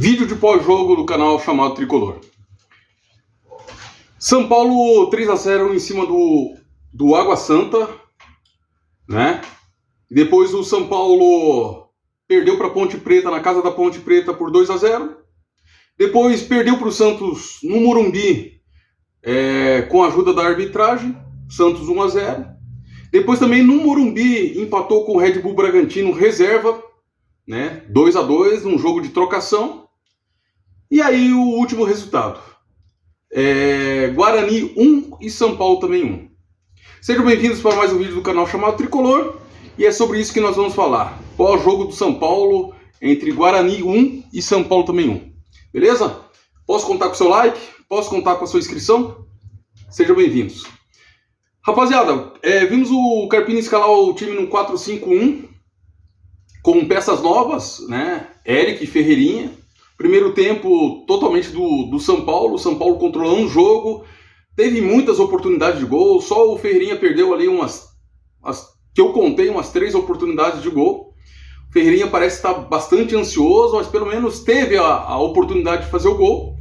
Vídeo de pós-jogo do canal chamado Tricolor. São Paulo 3-0 em cima do Água Santa, né? Depois o São Paulo perdeu para a Ponte Preta na casa da Ponte Preta por 2-0. Depois perdeu para o Santos no Morumbi com a ajuda da arbitragem, Santos 1-0. Depois também no Morumbi empatou com o Red Bull Bragantino reserva, né? 2-2, um jogo de trocação. E aí o último resultado, Guarani 1 e São Paulo também 1. Sejam bem-vindos para mais um vídeo do canal chamado Tricolor, e é sobre isso que nós vamos falar. Pós-jogo do São Paulo entre Guarani 1 e São Paulo também 1. Beleza? Posso contar com o seu like? Posso contar com a sua inscrição? Sejam bem-vindos. Rapaziada, vimos o Carpini escalar o time no 4-5-1 com peças novas, né? Eric e Ferreirinha. Primeiro tempo totalmente do São Paulo. O São Paulo controlando o jogo. Teve muitas oportunidades de gol. Só o Ferreirinha perdeu ali que eu contei, umas 3 oportunidades de gol. O Ferreirinha parece estar bastante ansioso, mas pelo menos teve a oportunidade de fazer o gol.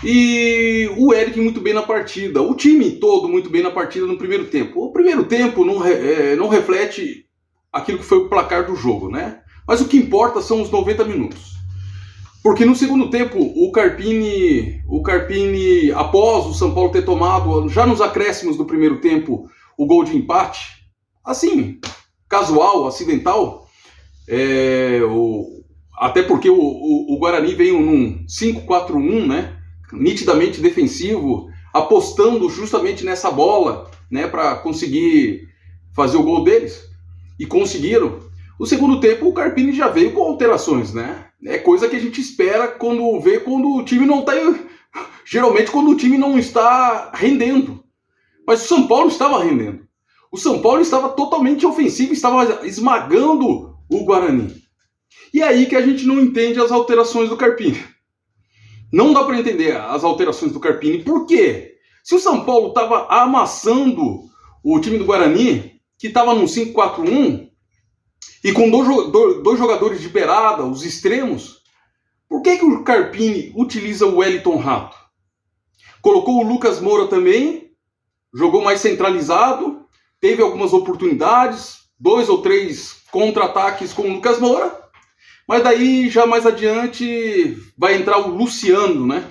E o Eric muito bem na partida. O time todo muito bem na partida no primeiro tempo. O primeiro tempo não reflete aquilo que foi o placar do jogo, né? Mas o que importa são os 90 minutos. Porque no segundo tempo, o Carpini, após o São Paulo ter tomado, já nos acréscimos do primeiro tempo, o gol de empate, assim, casual, acidental, até porque o Guarani veio num 5-4-1, né, nitidamente defensivo, apostando justamente nessa bola, né, para conseguir fazer o gol deles, e conseguiram. O segundo tempo, o Carpini já veio com alterações, né? É coisa que a gente espera quando o time não está... Geralmente quando o time não está rendendo. Mas o São Paulo estava rendendo. O São Paulo estava totalmente ofensivo, estava esmagando o Guarani. E é aí que a gente não entende as alterações do Carpini. Não dá para entender as alterações do Carpini. Por quê? Se o São Paulo estava amassando o time do Guarani, que estava num 5-4-1, e com dois jogadores de beirada, os extremos, por que o Carpini utiliza o Wellington Rato? Colocou o Lucas Moura também, jogou mais centralizado, teve algumas oportunidades, 2 ou 3 contra-ataques com o Lucas Moura, mas daí já mais adiante vai entrar o Luciano, né?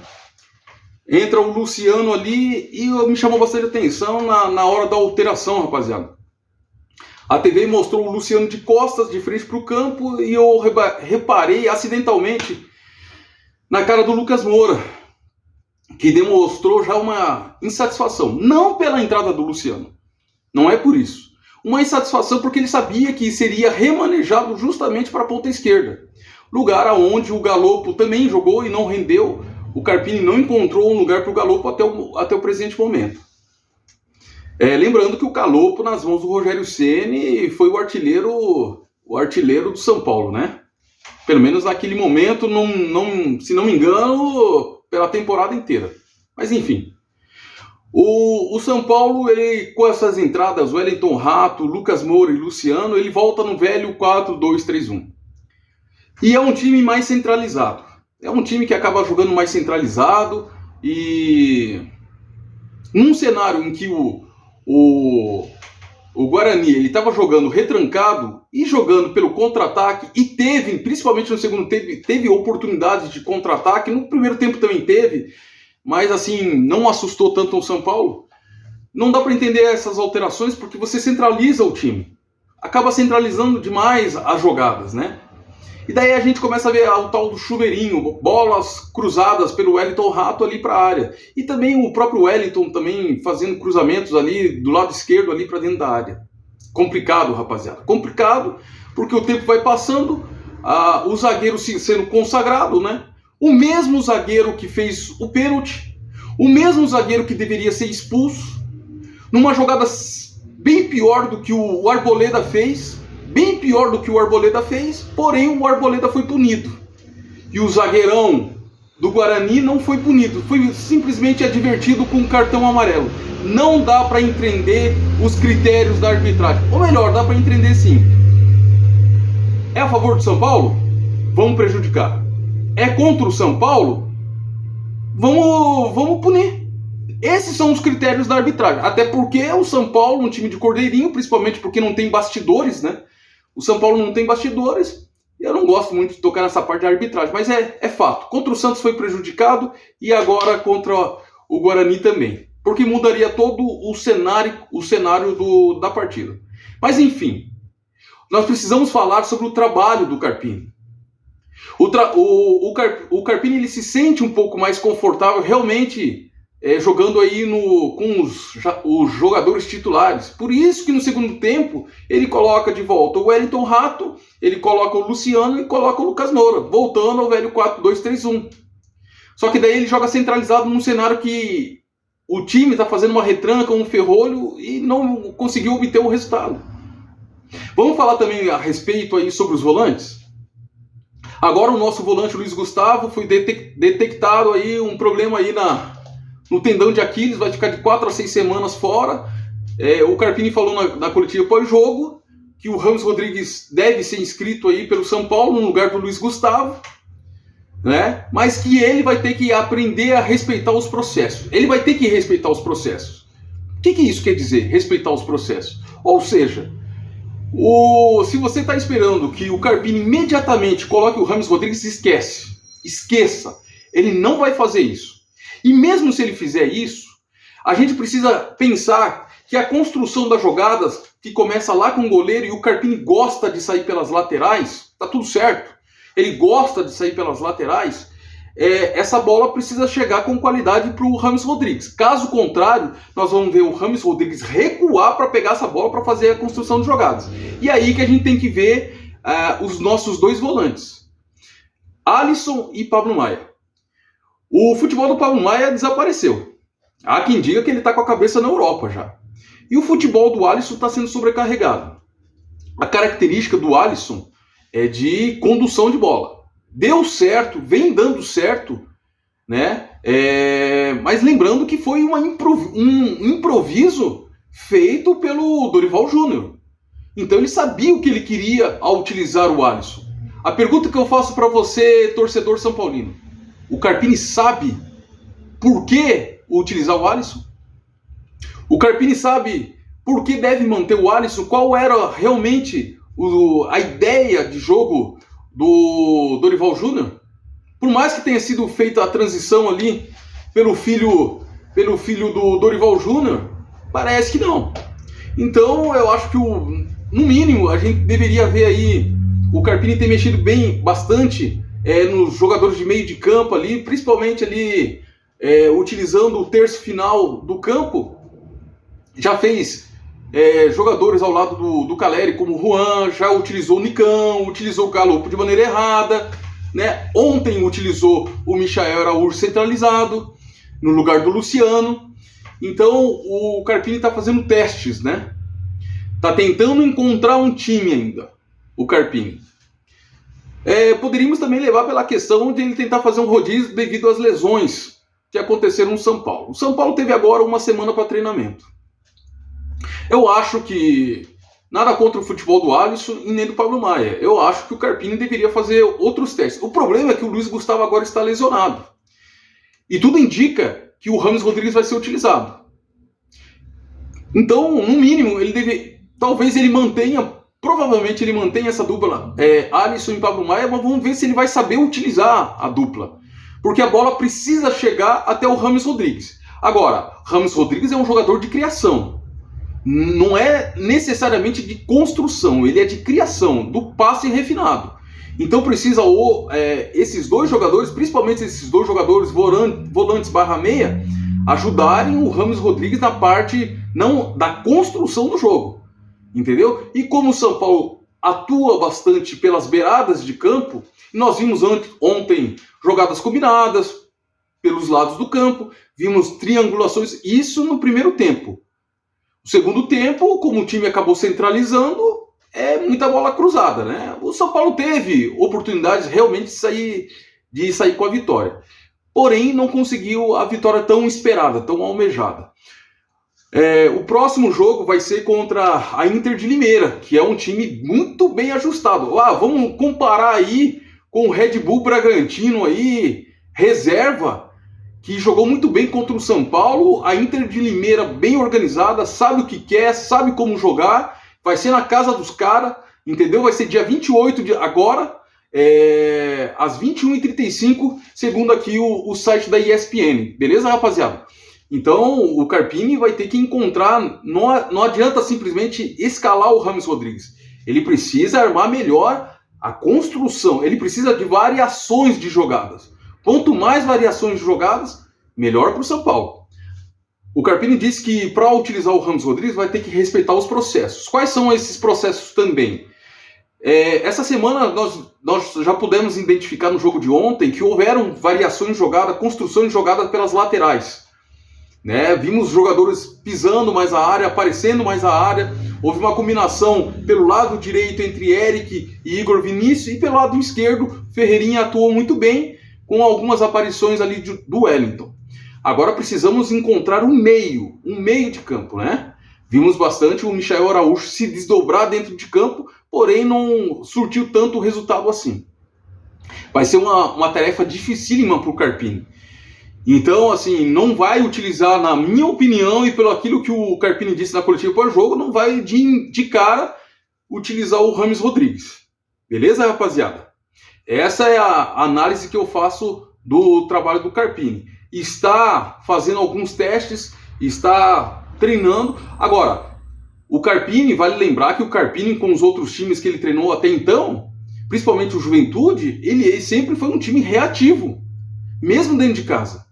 Entra o Luciano ali e me chamou bastante atenção na hora da alteração, rapaziada. A TV mostrou o Luciano de costas, de frente para o campo, e eu reparei acidentalmente na cara do Lucas Moura, que demonstrou já uma insatisfação. Não pela entrada do Luciano, não é por isso. Uma insatisfação porque ele sabia que seria remanejado justamente para a ponta esquerda. Lugar onde o Galopo também jogou e não rendeu. O Carpini não encontrou um lugar para o Galopo até o presente momento. Lembrando que o Galopo, nas mãos do Rogério Ceni, foi o artilheiro do São Paulo, né? Pelo menos naquele momento, se não me engano, pela temporada inteira. Mas enfim. O São Paulo, ele, com essas entradas, Wellington Rato, Lucas Moura e Luciano, ele volta no velho 4-2-3-1. E é um time mais centralizado. É um time que acaba jogando mais centralizado e num cenário em que o Guarani ele estava jogando retrancado e jogando pelo contra-ataque e teve, principalmente no segundo tempo, teve oportunidades de contra-ataque. No primeiro tempo também teve, mas assim, não assustou tanto o São Paulo. Não dá para entender essas alterações porque você centraliza o time. Acaba centralizando demais as jogadas, né? E daí a gente começa a ver o tal do chuveirinho, bolas cruzadas pelo Wellington Rato ali para a área. E também o próprio Wellington também fazendo cruzamentos ali do lado esquerdo ali para dentro da área. Complicado, rapaziada. Complicado porque o tempo vai passando, o zagueiro sendo consagrado, né? O mesmo zagueiro que fez o pênalti, o mesmo zagueiro que deveria ser expulso, numa jogada bem pior do que o Arboleda fez. Bem pior do que o Arboleda fez, porém o Arboleda foi punido. E o zagueirão do Guarani não foi punido, foi simplesmente advertido com um cartão amarelo. Não dá para entender os critérios da arbitragem. Ou melhor, dá para entender sim. É a favor do São Paulo? Vamos prejudicar. é contra o São Paulo, vamos punir. Esses são os critérios da arbitragem. Até porque o São Paulo, um time de cordeirinho, principalmente porque não tem bastidores, né? O São Paulo não tem bastidores. Eu não gosto muito de tocar nessa parte da arbitragem, mas é fato. Contra o Santos foi prejudicado e agora contra o Guarani também. Porque mudaria todo o cenário da partida. Mas enfim, nós precisamos falar sobre o trabalho do Carpini. O Carpini ele se sente um pouco mais confortável realmente jogando aí com os jogadores titulares. Por isso que no segundo tempo ele coloca de volta o Wellington Rato, ele coloca o Luciano e coloca o Lucas Moura, voltando ao velho 4-2-3-1. Só que daí ele joga centralizado num cenário que o time está fazendo uma retranca, um ferrolho e não conseguiu obter o resultado. Vamos falar também a respeito aí sobre os volantes? Agora o nosso volante Luiz Gustavo foi detectado aí um problema aí no tendão de Aquiles, vai ficar de 4 a 6 semanas fora. O Carpini falou na coletiva pós-jogo que o Rames Rodrigues deve ser inscrito aí pelo São Paulo no lugar do Luiz Gustavo, né? Mas que ele vai ter que aprender a respeitar os processos. Ele vai ter que respeitar os processos. O que isso quer dizer, respeitar os processos? Ou seja, se você está esperando que o Carpini imediatamente coloque o Rames Rodrigues, esqueça. Ele não vai fazer isso. E mesmo se ele fizer isso, a gente precisa pensar que a construção das jogadas, que começa lá com o goleiro e o Carpini gosta de sair pelas laterais, tá tudo certo. Ele gosta de sair pelas laterais. Essa bola precisa chegar com qualidade para o Rames Rodrigues. Caso contrário, nós vamos ver o Rames Rodrigues recuar para pegar essa bola para fazer a construção de jogadas. E aí que a gente tem que ver os nossos dois volantes, Alisson e Pablo Maia. O futebol do Pablo Maia desapareceu. Há quem diga que ele está com a cabeça na Europa já. E o futebol do Alisson está sendo sobrecarregado. A característica do Alisson é de condução de bola. Deu certo, vem dando certo, né? Mas lembrando que foi um improviso feito pelo Dorival Júnior. Então ele sabia o que ele queria ao utilizar o Alisson. A pergunta que eu faço para você, torcedor são paulino: o Carpini sabe por que utilizar o Alisson? O Carpini sabe por que deve manter o Alisson? Qual era realmente a ideia de jogo do Dorival Júnior? Por mais que tenha sido feita a transição ali pelo filho do Dorival Júnior, parece que não. Então eu acho que no mínimo a gente deveria ver aí o Carpini ter mexido bastante nos jogadores de meio de campo ali, principalmente ali utilizando o terço final do campo. Já fez jogadores ao lado do Caleri, como o Juan, já utilizou o Nicão, utilizou o Galo de maneira errada, né? Ontem utilizou o Michael Araújo centralizado, no lugar do Luciano. Então o Carpini está fazendo testes, né? Está tentando encontrar um time ainda, o Carpini. Poderíamos também levar pela questão de ele tentar fazer um rodízio devido às lesões que aconteceram no São Paulo. O São Paulo teve agora uma semana para treinamento. Eu acho que nada contra o futebol do Alisson e nem do Pablo Maia. Eu acho que o Carpini deveria fazer outros testes. O problema é que o Luiz Gustavo agora está lesionado. E tudo indica que o Rames Rodrigues vai ser utilizado. Então, no mínimo, provavelmente ele mantenha essa dupla Alisson e Pablo Maia, mas vamos ver se ele vai saber utilizar a dupla. Porque a bola precisa chegar até o Rames Rodrigues. Agora, Rames Rodrigues é um jogador de criação. Não é necessariamente de construção, ele é de criação, do passe refinado. Então precisa esses dois jogadores, principalmente esses dois jogadores volantes /meia, ajudarem o Rames Rodrigues na parte da construção do jogo. Entendeu? E como o São Paulo atua bastante pelas beiradas de campo, nós vimos ontem jogadas combinadas pelos lados do campo, vimos triangulações, isso no primeiro tempo. No segundo tempo, como o time acabou centralizando, muita bola cruzada, né? O São Paulo teve oportunidades realmente de sair com a vitória. Porém, não conseguiu a vitória tão esperada, tão almejada. O próximo jogo vai ser contra a Inter de Limeira, que é um time muito bem ajustado. Vamos comparar aí com o Red Bull Bragantino aí, reserva, que jogou muito bem contra o São Paulo. A Inter de Limeira bem organizada, sabe o que quer, sabe como jogar, vai ser na casa dos caras, entendeu? Vai ser dia 28 de agora, às 21h35, segundo aqui o site da ESPN, beleza, rapaziada? Então o Carpini vai ter que encontrar, não adianta simplesmente escalar o Rames Rodrigues, ele precisa armar melhor a construção, ele precisa de variações de jogadas. Quanto mais variações de jogadas, melhor para o São Paulo. O Carpini disse que para utilizar o Rames Rodrigues vai ter que respeitar os processos. Quais são esses processos também? Essa semana nós já pudemos identificar no jogo de ontem que houveram variações de jogada, construções de jogada pelas laterais. Né? Vimos jogadores pisando mais a área, aparecendo mais a área. Houve uma combinação pelo lado direito entre Eric e Igor Vinícius, e pelo lado esquerdo, Ferreirinha atuou muito bem, com algumas aparições ali do Wellington. Agora precisamos encontrar um meio de campo, né? Vimos bastante o Michael Araújo se desdobrar dentro de campo, porém não surtiu tanto resultado assim. Vai ser uma tarefa dificílima para o Carpini. Então, assim, não vai utilizar, na minha opinião, e pelo aquilo que o Carpini disse na coletiva pós-jogo, não vai de cara utilizar o Rames Rodrigues. Beleza, rapaziada? Essa é a análise que eu faço do trabalho do Carpini. Está fazendo alguns testes, está treinando. Agora, o Carpini, vale lembrar que o Carpini, com os outros times que ele treinou até então, principalmente o Juventude, ele sempre foi um time reativo, mesmo dentro de casa.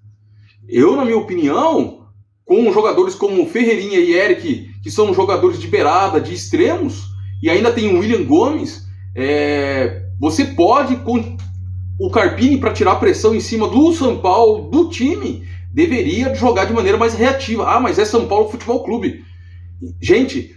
Eu, na minha opinião, com jogadores como Ferreirinha e Eric, que são jogadores de beirada, de extremos, e ainda tem o William Gomes, você pode, com o Carpini, para tirar pressão em cima do São Paulo, do time, deveria jogar de maneira mais reativa. Ah, mas é São Paulo Futebol Clube. Gente,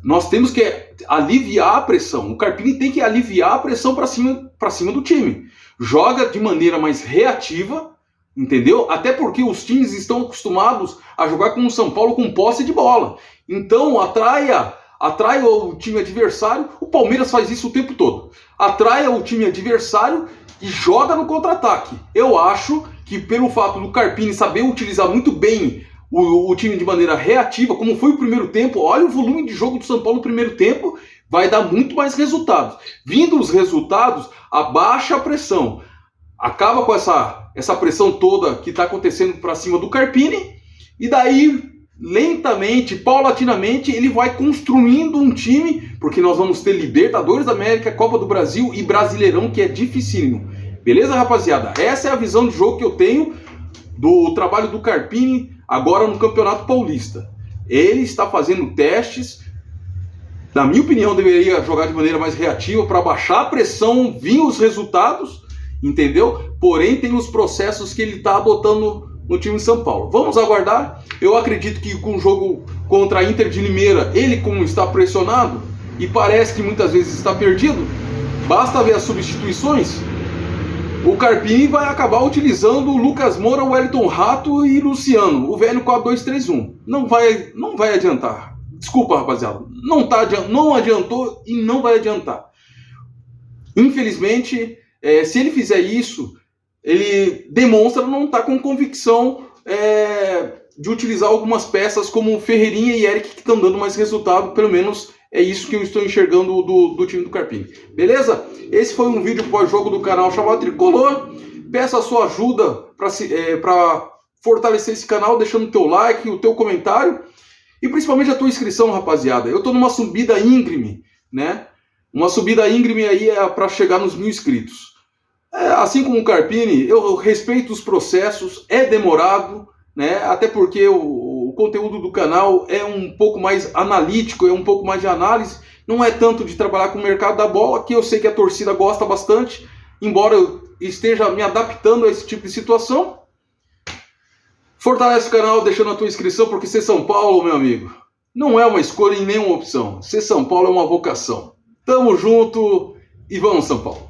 nós temos que aliviar a pressão. O Carpini tem que aliviar a pressão para cima do time. Joga de maneira mais reativa, entendeu? Até porque os times estão acostumados a jogar com o São Paulo com posse de bola. Então, atraia o time adversário. O Palmeiras faz isso o tempo todo. Atraia o time adversário e joga no contra-ataque. Eu acho que pelo fato do Carpini saber utilizar muito bem o time de maneira reativa, como foi o primeiro tempo, olha o volume de jogo do São Paulo no primeiro tempo, vai dar muito mais resultados. Vindo os resultados, abaixa a pressão. Acaba com essa pressão toda que está acontecendo para cima do Carpini, e daí, lentamente, paulatinamente, ele vai construindo um time, porque nós vamos ter Libertadores da América, Copa do Brasil e Brasileirão, que é dificílimo. Beleza, rapaziada? Essa é a visão de jogo que eu tenho do trabalho do Carpini agora no Campeonato Paulista. Ele está fazendo testes. Na minha opinião, deveria jogar de maneira mais reativa para baixar a pressão, vir os resultados, entendeu? Porém, tem os processos que ele está adotando no time de São Paulo. Vamos aguardar. Eu acredito que com o jogo contra a Inter de Limeira, ele, como está pressionado e parece que muitas vezes está perdido, basta ver as substituições. O Carpini vai acabar utilizando o Lucas Moura, o Wellington Rato e Luciano, o velho 4-2-3-1. Não vai adiantar. Desculpa, rapaziada. Não adiantou e não vai adiantar. Infelizmente, se ele fizer isso, ele demonstra não estar com convicção de utilizar algumas peças como Ferreirinha e Eric, que estão dando mais resultado. Pelo menos é isso que eu estou enxergando do time do Carpini. Beleza? Esse foi um vídeo pós-jogo do canal chamado Tricolor. Peço a sua ajuda para fortalecer esse canal, deixando o teu like, o teu comentário e principalmente a tua inscrição, rapaziada. Eu estou numa subida íngreme, né? Uma subida íngreme aí para chegar nos 1000 inscritos. Assim como o Carpini, eu respeito os processos, é demorado, né? Até porque o conteúdo do canal é um pouco mais analítico, é um pouco mais de análise, não é tanto de trabalhar com o mercado da bola, que eu sei que a torcida gosta bastante, embora eu esteja me adaptando a esse tipo de situação. Fortalece o canal deixando a tua inscrição, porque ser São Paulo, meu amigo, não é uma escolha e nem uma opção. Ser São Paulo é uma vocação. Tamo junto e vamos, São Paulo!